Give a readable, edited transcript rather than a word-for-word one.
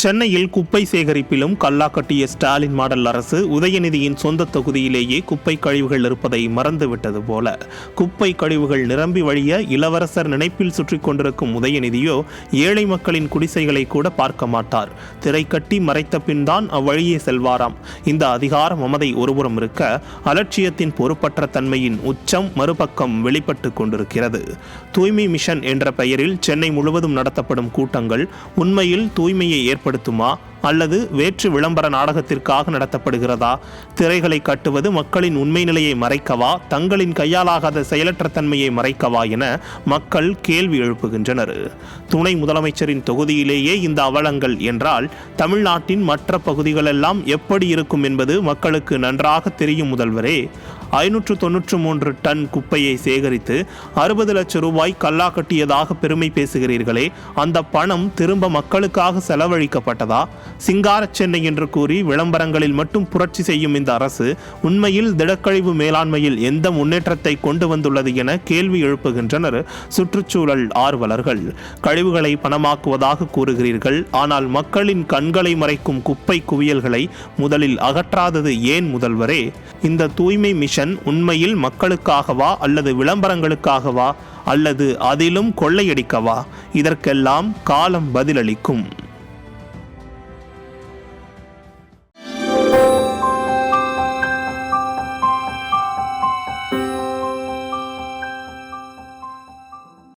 சென்னையில் குப்பை சேகரிப்பிலும் கல்லா கட்டிய ஸ்டாலின் மாடல் அரசு உதயநிதியின் சொந்த தொகுதியிலேயே குப்பை கழிவுகள் இருப்பதை மறந்துவிட்டது போல குப்பை கழிவுகள் நிரம்பி வழிய இளவரசர் நினைப்பில் சுற்றி கொண்டிருக்கும் உதயநிதியோ ஏழை மக்களின் குடிசைகளை கூட பார்க்க மாட்டார். திரை கட்டி மறைத்த பின் தான் அவ்வழியே செல்வாராம். இந்த அதிகார மமதை ஒருபுறம் இருக்க, அலட்சியத்தின் பொறுப்பற்ற தன்மையின் உச்சம் மறுபக்கம் வெளிப்பட்டு கொண்டிருக்கிறது. தூய்மை மிஷன் என்ற பெயரில் சென்னை முழுவதும் நடத்தப்படும் கூட்டங்கள் உண்மையில் தூய்மையை ஏற்படுத்துமா அல்லது வேற்று விளம்பர நாடகத்திற்காக நடத்தப்படுகிறதா? திரைகளை கட்டுவது மக்களின் உண்மை நிலையை மறைக்கவா, தங்களின் கையாலாகாத செயலற்ற தன்மையை மறைக்கவா என மக்கள் கேள்வி எழுப்புகின்றனர். துணை முதலமைச்சரின் தொகுதியிலேயே இந்த அவலங்கள் என்றால் தமிழ்நாட்டின் மற்ற பகுதிகளெல்லாம் எப்படி இருக்கும் என்பது மக்களுக்கு நன்றாக தெரியும். முதல்வரே, 593 டன் குப்பையை சேகரித்து 60 லட்சம் ரூபாய் கல்லா கட்டியதாக பெருமை பேசுகிறீர்களே, அந்த பணம் திரும்ப மக்களுக்காக செலவழிக்கப்பட்டதா? சிங்கார சென்னை என்று கூறி விளம்பரங்களில் மட்டும் புரட்சி செய்யும் இந்த அரசு உண்மையில் திடக்கழிவு மேலாண்மையில் எந்த முன்னேற்றத்தை கொண்டு வந்துள்ளது என கேள்வி எழுப்புகின்றனர் சுற்றுச்சூழல் ஆர்வலர்கள். கழிவுகளை பணமாக்குவதாக கூறுகிறீர்கள், ஆனால் மக்களின் கண்களை மறைக்கும் குப்பை குவியல்களை முதலில் அகற்றாதது ஏன் முதல்வரே? இந்த தூய்மை மிஷன் உண்மையில் மக்களுக்காகவா அல்லது விளம்பரங்களுக்காகவா அல்லது அதிலும் கொள்ளையடிக்கவா? இதற்கெல்லாம் காலம் பதிலளிக்கும்.